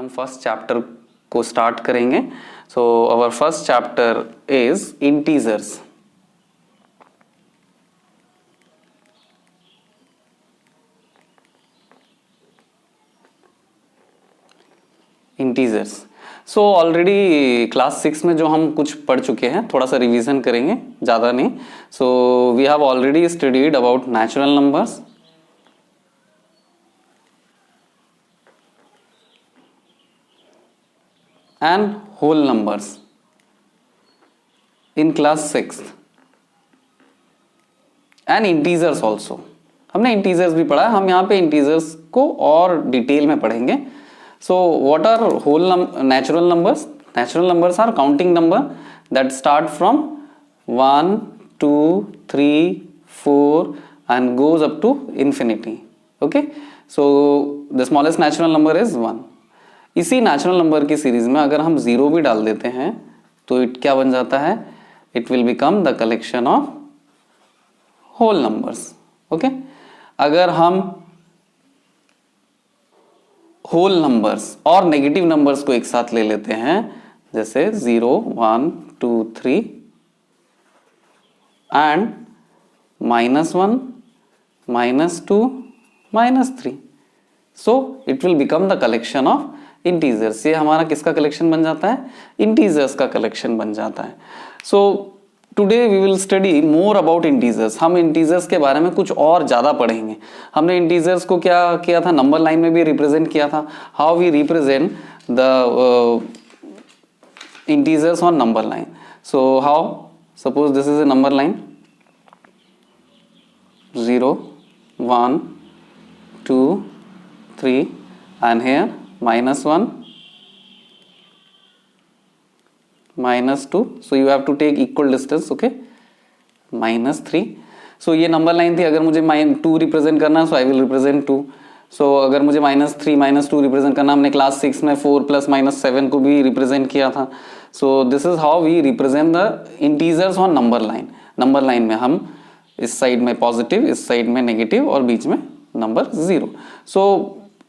हम first chapter को start करेंगे. So our first chapter is integers. Integers. So already class 6 में जो हम कुछ पढ़ चुके हैं, थोड़ा सा रिवीजन करेंगे, ज़्यादा नहीं. So we have already studied about natural numbers, and whole numbers in class 6 and integers also. हमने integers भी पढ़ा है, हम यहाँ पे integers को और डिटेल में पढ़ेंगे. So what are whole natural numbers? Natural numbers are counting number that start from 1, 2, 3, 4 and goes up to infinity. Okay, so the smallest natural number is 1. इसी नेचुरल नंबर की सीरीज में अगर हम zero भी डाल देते हैं तो इट क्या बन जाता है? It will become the collection of whole numbers. Okay, अगर हम होल नंबर्स और नेगेटिव नंबर्स को एक साथ ले लेते हैं, जैसे 0, 1, 2, 3 and -1, -2, -3, so it will become the collection of integers. ये हमारा किसका कलेक्शन बन जाता है? इंटीजर्स का कलेक्शन बन जाता है. So today we will study more about integers. हम इंटीजर्स के बारे में कुछ और ज़्यादा पढ़ेंगे. हमने इंटीजर्स को क्या किया था? नंबर लाइन में भी रिप्रेजेंट किया था. How we represent the integers on number line. So how? Suppose this is a number line 0, 1, 2, 3 and here -1, -2, so you have to take equal distance. okay, -3. so ये number line थी. अगर मुझे -2 represent करना है, so I will represent 2. so अगर मुझे -3, -2 represent करना, हमने क्लास 6 में 4 + -7 को भी रिप्रेजेंट किया था. so this is how we represent the integers on number line. Number line में हम इस साइड में पॉजिटिव, इस साइड में नेगेटिव और बीच में नंबर 0. so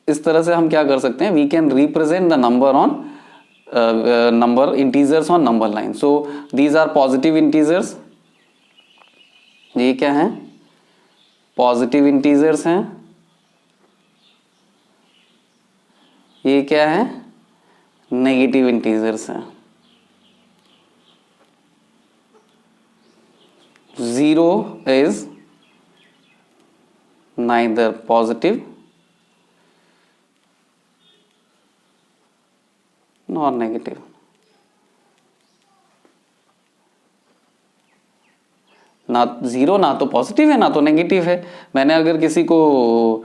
इस तरह से हम क्या कर सकते हैं? We can represent the number on number integers on number line. So these are positive integers. ये क्या है? पॉजिटिव इंटीजर्स हैं. ये क्या है? नेगेटिव इंटीजर्स हैं. 0 इज नाइदर पॉजिटिव और नेगेटिव. ना 0 ना तो पॉजिटिव है ना तो नेगेटिव है. मैंने अगर किसी को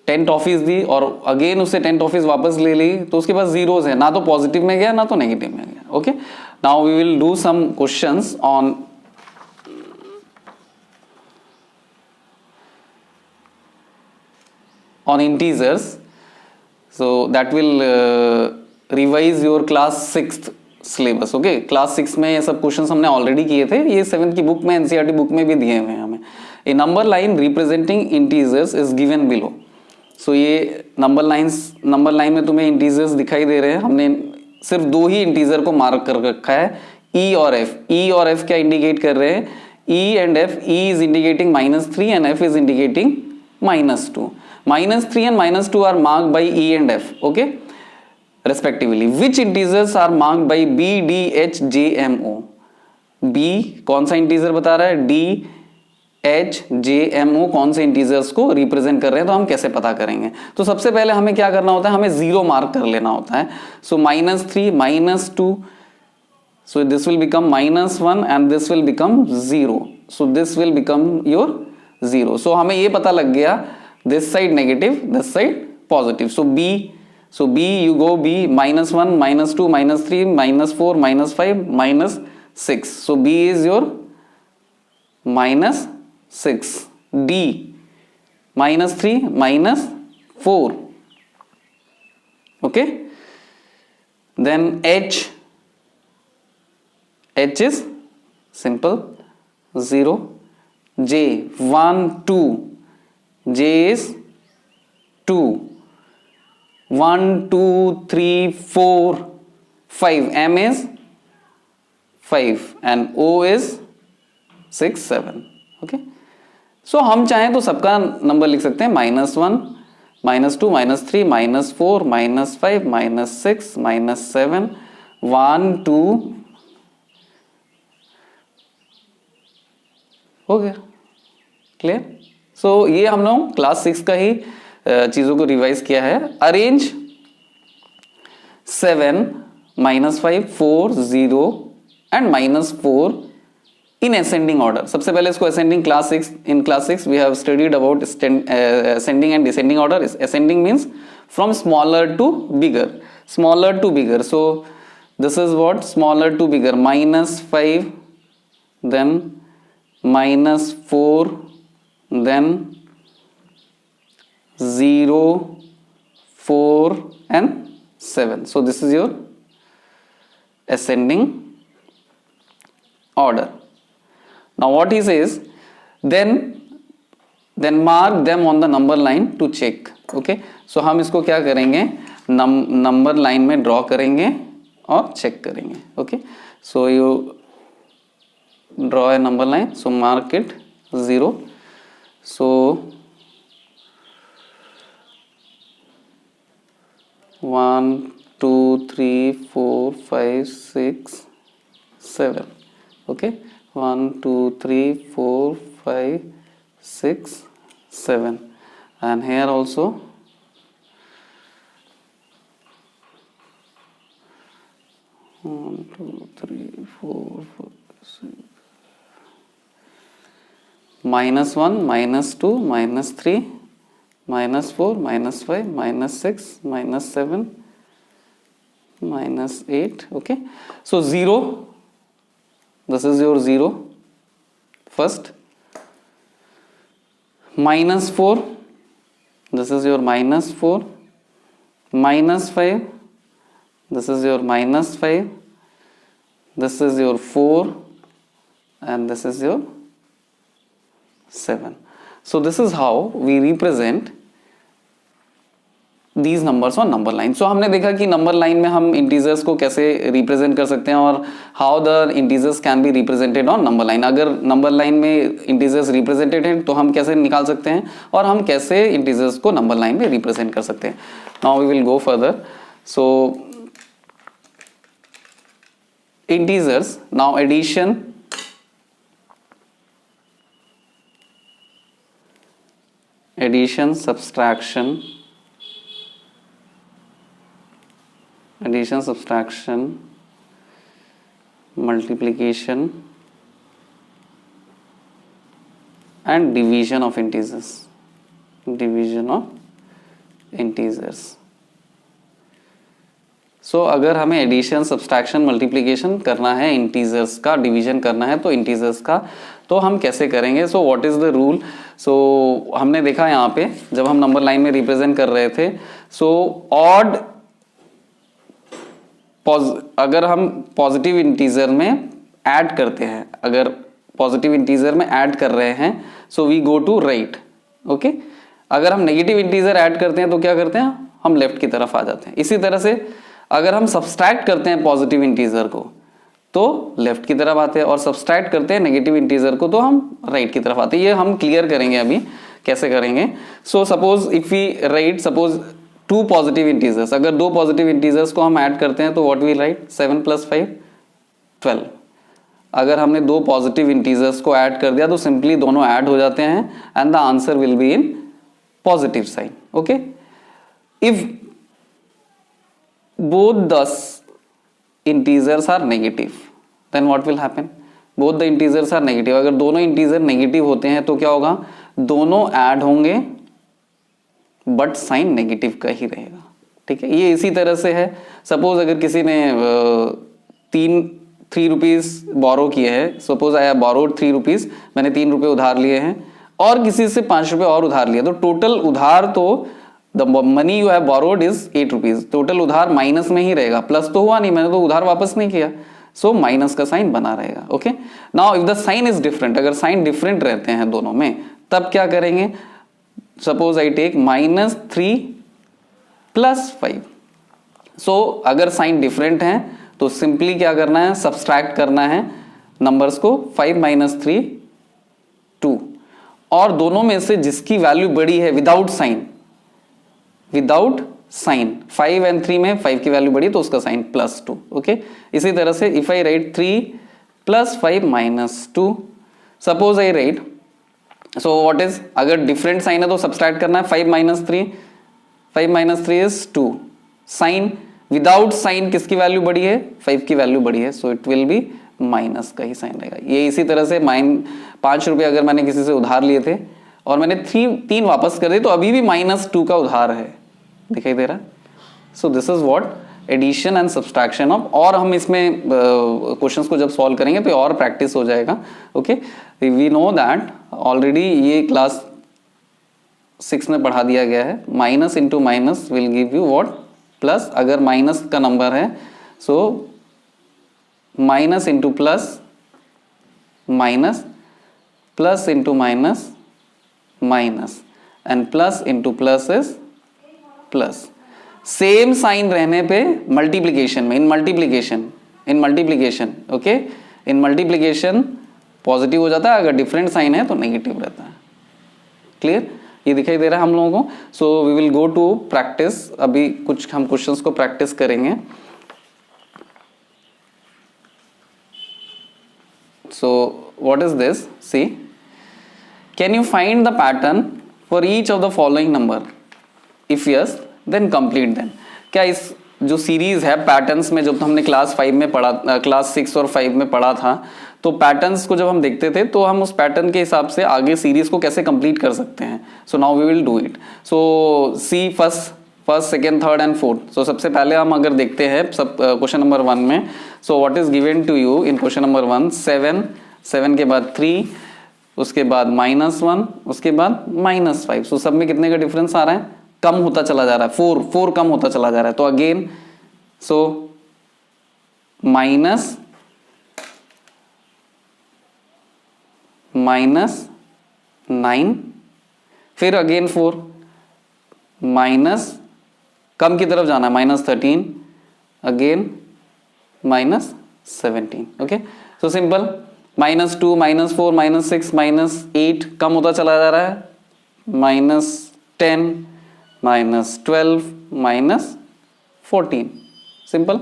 10 टॉफीज दी और अगेन उससे 10 टॉफीज वापस ले ली तो उसके पास जीरोस है. ना तो पॉजिटिव में गया ना तो नेगेटिव में गया. Okay, now we will do some questions on integers. so that will revise your class 6th syllabus. Okay, class 6 में ये सब क्वेश्चंस हमने ऑलरेडी किए थे. ये 7th की बुक में, एनसीईआरटी बुक में भी दिए हुए हैं हमें. A number line representing integers is given below. So ये नंबर लाइन में तुम्हें इंटीजर्स दिखाई दे रहे हैं. हमने सिर्फ 2 ही इंटीजर को मार्क कर रखा है, ई और एफ. ई और एफ क्या इंडिकेट कर रहे हैं? E and F. E is indicating -3 and F is indicating -2. -3 and -2 are marked by E and F. okay, respectively. Which integers are marked by B, D, H, J, M, O? B कौन सा integer बता रहा है? D, H, J, M, O कौन से integers को represent कर रहे हैं? तो हम कैसे पता करेंगे? तो सबसे पहले हमें क्या करना होता है? हमें 0 मार्क कर लेना होता है. सो -3, -2, so this will become -1 and this will become 0. so this will become your 0. so हमें ये पता लग गया, this side negative, this side positive. so B you go B, -1, -2, -3, -4, -5, -6. so B is your -6. D -3, -4. okay, then H is simple 0. J 1, 2. J is 2. 1 2 3 4 5, M is 5 and O is 6 7. Okay, सो हम चाहें तो सबका number लिख सकते हैं -1 -2 -3 -4 -5 -6 -7 1 2, हो गया clear. सो ये हम लोग क्लास 6 का ही चीजों को रिवाइज किया है। Arrange 7 -5 4 0 and -4 in ascending order. सबसे पहले इसको ascending, class 6, in class 6 we have studied about ascending and descending order. Ascending means from smaller to bigger, smaller to bigger. So this is what, smaller to bigger, -5 then -4 then 0 4 and 7. So this is your ascending order. Now what he says, then mark them on the number line to check. Okay, so हम इसको क्या करेंगे, number line में draw करेंगे और check करेंगे. Okay, so you draw a number line, so mark it 0. So 1 2 3 4 5 6 7. Okay, 1 2 3 4 5 6 7, and here also 1 2 3 4 5 6, -1 -2 -3 -4 -5 -6 -7 -8. Okay, so 0, this is your 0 first. -4, this is your -4. -5, this is your -5. This is your 4 and this is your 7. So this is how we represent these numbers on number line. So हमने देखा कि number line में हम integers को कैसे represent कर सकते हैं और how the integers can be represented on number line. अगर नंबर लाइन में इंटीजर्स रिप्रेजेंटेड हैं तो हम कैसे निकाल सकते हैं और हम कैसे इंटीजर्स को नंबर लाइन में रिप्रेजेंट कर सकते हैं. Now we will go further. So integers, now addition, addition, subtraction, multiplication and division of integers. So अगर हमें एडिशन, सब्सट्रैक्शन, मल्टीप्लिकेशन करना है, इंटीजर्स का डिवीजन करना है तो इंटीजर्स का, तो हम कैसे करेंगे. So what is the rule. So हमने देखा यहाँ पे जब हम नंबर लाइन में रिप्रेजेंट कर रहे थे, सो ऑड, अगर हम पॉजिटिव इंटीजर में ऐड करते हैं, अगर पॉजिटिव इंटीजर में ऐड कर रहे हैं, so we go to right. Okay, अगर हम नेगेटिव इंटीजर ऐड करते हैं तो क्या करते हैं, हम लेफ्ट की तरफ आ जाते हैं. इसी तरह से अगर हम सब्सट्रैक्ट करते हैं पॉजिटिव इंटीजर को तो लेफ्ट की तरफ आते हैं और सब्सट्रैक्ट करते हैं नेगेटिव इंटीजर को तो हम राइट की तरफ आते हैं. ये हम क्लियर करेंगे अभी कैसे करेंगे. So suppose if we write, suppose 2 positive integers, अगर 2 पॉजिटिव इंटीजर्स को हम ऐड करते हैं तो व्हाट वी राइट, 7 + 5 12. अगर हमने 2 पॉजिटिव इंटीजर्स को ऐड कर दिया तो सिंपली दोनों ऐड हो जाते हैं and the answer will be in positive sign. Okay, if both the integers are negative, then what will happen, both the integers are negative. अगर दोनों इंटीजर नेगेटिव होते हैं तो क्या होगा, दोनों ऐड होंगे बट साइन नेगेटिव का ही रहेगा. ठीक है, ये इसी तरह से है. सपोज अगर किसी ने 3 रुपीज बोरो किए हैं, suppose I have borrowed 3 rupees, मैंने 3 रुपए उधार लिए हैं और किसी से 5 रुपए और उधार लिया, तो टोटल उधार तो the money you have borrowed is 8 rupees, total उधार माइनस में ही रहेगा, प्लस तो हुआ नहीं, मैंने तो उधार वापस नहीं किया, सो माइनस का साइन बना रहेगा. Okay, now if the sign is different, अगर साइन डिफरेंट रहते हैं दोनों में, तब क्या करेंगे, सपोज आई टेक -3 +5। सो अगर साइन डिफरेंट है तो सिंपली क्या करना है, सब्सट्रैक्ट करना है नंबर्स को, 5 - 3 2, और दोनों में से जिसकी वैल्यू बड़ी है विदाउट साइन, 5 और 3 में 5 की वैल्यू बड़ी है तो उसका साइन +2। ओके, इसी तरह से if I right 3 + 5 - 2, suppose I right, so what is, अगर डिफरेंट साइन है तो सब्सट्रैक्ट करना है, 5 - 3, 5 - 3 इज 2, साइन विदाउट साइन किसकी वैल्यू बड़ी है, 5 की वैल्यू बड़ी है, so it will be minus का ही साइन रहेगा। ये इसी तरह से 5 रुपये अगर मैंने किसी से उधार लिए थे और मैंने 3 वापस कर दिए तो अभी भी -2 का उधार है, दिखाई दे रहा है। So this is what addition and subtraction of, और हम इसमें क्वेश्चंस को जब सॉल्व करेंगे तो और प्रैक्टिस हो जाएगा। Okay, we know that already ये क्लास 6 में पढ़ा दिया गया है, minus into minus will give you what, plus. अगर माइनस का नंबर है so minus into plus minus, plus into minus minus, and plus into plus is plus. Same sign रहने पे मल्टीप्लीकेशन में, in multiplication okay, in multiplication positive हो जाता है, अगर डिफरेंट साइन है तो नेगेटिव रहता है। क्लियर, ये दिखाई दे रहा है हम लोगों को। So we will go to practice, अभी कुछ हम क्वेश्चंस को प्रैक्टिस करेंगे। So what is this, see, can you find the pattern for each of the following number, if yes then complete them. क्या इस जो सीरीज है पैटर्न्स में, जब हमने क्लास 5 में पढ़ा, क्लास 6 और 5 में पढ़ा था, तो पैटर्न्स को जब हम देखते थे तो हम उस पैटर्न के हिसाब से आगे सीरीज को कैसे कंप्लीट कर सकते हैं। So now we will do it. So see first, second, third and fourth. So सबसे पहले हम अगर देखते हैं सब क्वेश्चन नंबर 1 में, so what is given to you in question number 1, 7 के बाद 3, उसके बाद -1, उसके बाद -5। सो सब में कितने का डिफरेंस आ रहा है, कम होता चला जा रहा है, 4 कम होता चला जा रहा है। तो अगेन सो -9, फिर अगेन 4, माइनस कम की तरफ जाना है, -13, अगेन -17। ओके, सो सिंपल, -2, -4, -6, -8 कम होता चला जा रहा है, -10, -12, -14, सिंपल।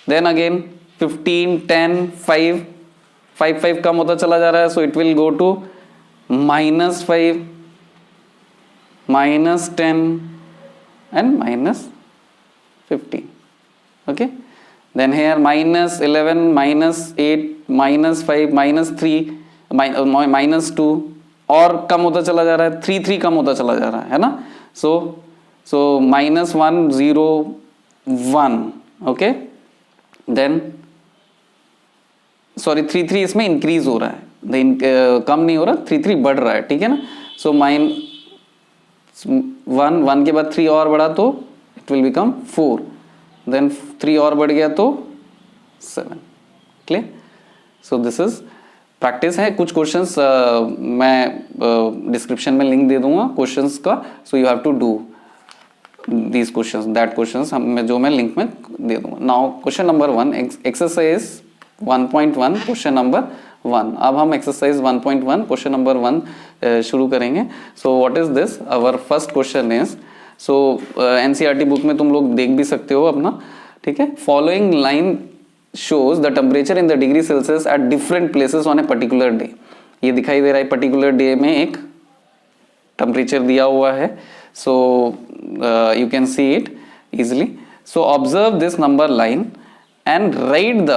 देन अगेन 15, 10, 5 कम होता चला जा रहा है, so it will go to -5, -10 and -15। Okay, then here -11, -8, -5, -3, -2 और कम होता चला जा रहा है, 3 कम होता चला जा रहा है ना। सो -1, 0, 1। ओके, देन सॉरी 3 इसमें इंक्रीज हो रहा है, कम नहीं हो रहा, 3 बढ़ रहा है, ठीक है ना। सो -1 के बाद 3 और बढ़ा तो इट विल बिकम 4, देन 3 और बढ़ गया तो 7। Clear, so this is practice है। कुछ क्वेश्चंस मैं डिस्क्रिप्शन में लिंक दे दूंगा क्वेश्चंस का, so you have to do these questions, that questions जो मैं लिंक में दे दूंगा। Now question number 1, exercise 1.1, question number 1। अब हम एक्सरसाइज 1.1 क्वेश्चन नंबर 1 शुरू करेंगे। So what is this, our first question is, so NCERT book में तुम लोग देख भी सकते हो अपना, ठीक है। Following line shows the temperature in the degree Celsius at different places on a particular day। ये दिखाई दे रहा है, पर्टिकुलर डे में एक टेम्परेचर दिया हुआ है, so you can see it easily. So observe this number line and right the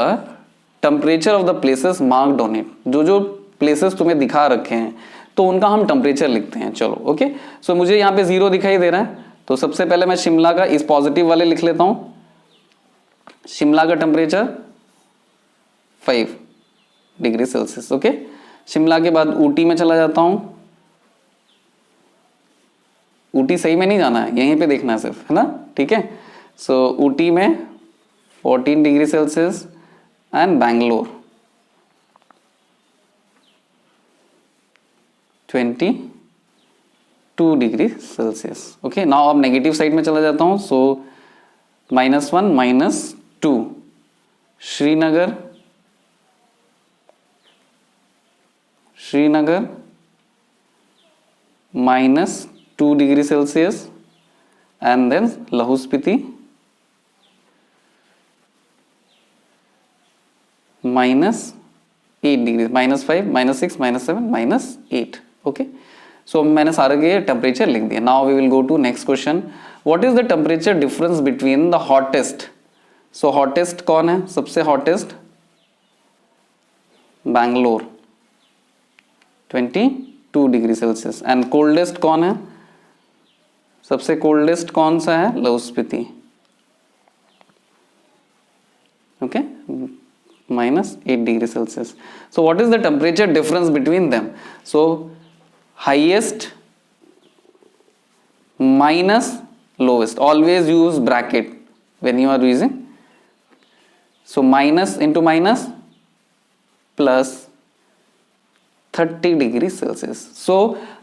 temperature of the places marked on it. जो प्लेसेस तुम्हें दिखा रखे हैं तो उनका हम टेम्परेचर लिखते हैं। चलो ओके, सो मुझे यहाँ पे 0 दिखाई दे रहा है, तो सबसे पहले मैं शिमला का इस पॉजिटिव वाले लिख लेता हूँ। शिमला का temperature 5 degree Celsius. Okay, Shimla के बाद ऊटी में चला जाता हूं। ऊटी सही में नहीं जाना है, यहीं पे देखना है सिर्फ, है ना, ठीक है। सो ऊटी में 14 degree Celsius and Bangalore 22 2 degree Celsius. Okay, now अब नेगेटिव साइड में चला जाता हूं। So -1 -2 Srinagar -2 degree Celsius and then Lahaul Spiti -8 degree, -5 -6 -7 -8। Okay, so मैंने सारे के टेम्परेचर लिख दिया। Now we will go to next question. What is the temperature difference between the hottest? So hottest कौन है? सबसे hottest Bangalore 22 degree Celsius. And coldest कौन है? सबसे कोल्डेस्ट कौन सा है? Lahaul Spiti. Okay, -8 degree Celsius. So what is the temperature difference between them? So highest minus lowest, always use bracket when you are using. So minus into minus plus 30 degree Celsius. So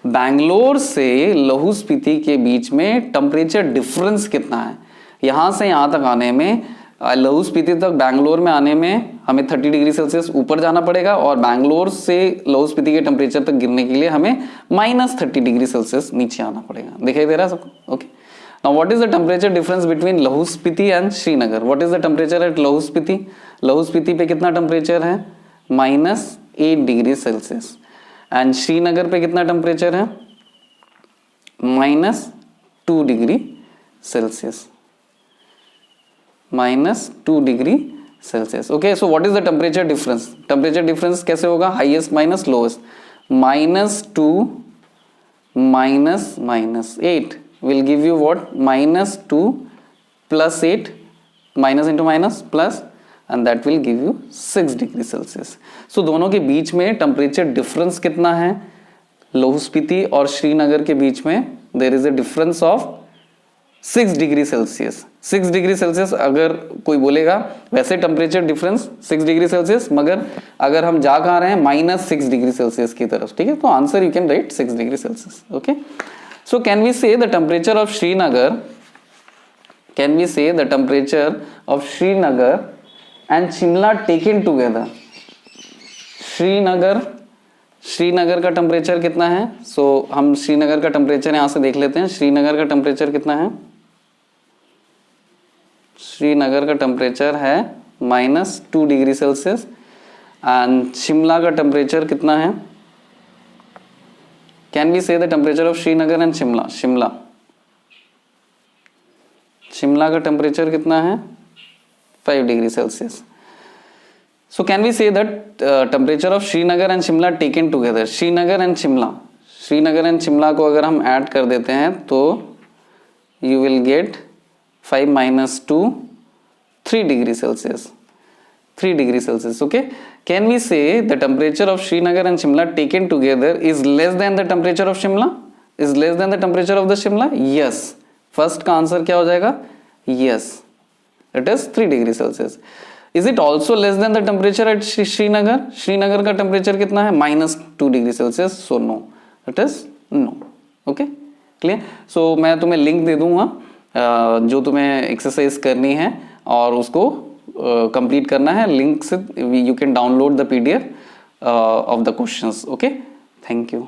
Bangalore से लाहौल स्पीति के बीच में temperature difference कितना है? यहां से यहां तक आने में, लाहौल स्पीति तक बैंगलोर में आने में हमें 30 डिग्री सेल्सियस ऊपर जाना पड़ेगा, और बैंगलोर से लाहौल स्पीति के टेम्परेचर तक गिरने के लिए हमें -30 डिग्री सेल्सियस नीचे आना पड़ेगा। दिखाई दे रहा है सबको? Okay, now what is the temperature difference between Lahaul Spiti and Srinagar? What is the temperature at Lahaul Spiti? Lahaul Spiti पे कितना टेम्परेचर है? -8 डिग्री सेल्सियस। एंड श्रीनगर पे कितना टेम्परेचर है? -2 degree Celsius. -2 degree Celsius. Okay, so what is the temperature difference? Temperature difference कैसे होगा? Highest minus lowest. -2 -8 will give you what? -2 + 8, minus into minus plus, and that will give you 6 degree Celsius. So दोनों के बीच में temperature difference कितना है? लाहौल स्पीति और श्रीनगर के बीच में there is a difference of 6 degree Celsius. 6 degree Celsius अगर कोई बोलेगा, वैसे टेम्परेचर डिफरेंस 6 डिग्री सेल्सियस, मगर अगर हम जा कहाँ रहे हैं? -6 डिग्री सेल्सियस की तरफ। ठीक है, तो answer you can write 6 degree Celsius. Okay, so can we say the temperature of Srinagar and Shimla taken together? Srinagar का टेम्परेचर कितना है? सो हम श्रीनगर का टेम्परेचर यहां से देख लेते हैं। श्रीनगर का टेम्परेचर कितना है? श्रीनगर का टेम्परेचर है -2 डिग्री सेल्सियस। एंड शिमला का टेम्परेचर कितना है? Can we say the temperature of Srinagar and Shimla? Shimla का टेम्परेचर कितना है? 5 degree Celsius. So can we say that temperature of Srinagar and Shimla taken together? Srinagar and Shimla को अगर हम ऐड कर देते हैं तो you will get 5 - 2 3 degree Celsius. 3 degree Celsius. Okay, can we say the temperature of Srinagar and Shimla taken together is less than the temperature of Shimla? Is less than the temperature of the Shimla? Yes. First का answer क्या हो जाएगा? Yes. It is 3 degree Celsius. Is it also less than the temperature at Srinagar? Srinagar का temperature कितना है? -2 degree Celsius. So no. It is no. Okay? Clear? So मैं तुम्हें link दे दूंगा जो तुम्हें एक्सरसाइज करनी है और उसको कंप्लीट करना है। लिंक से you can download the PDF of the questions. Okay, thank you.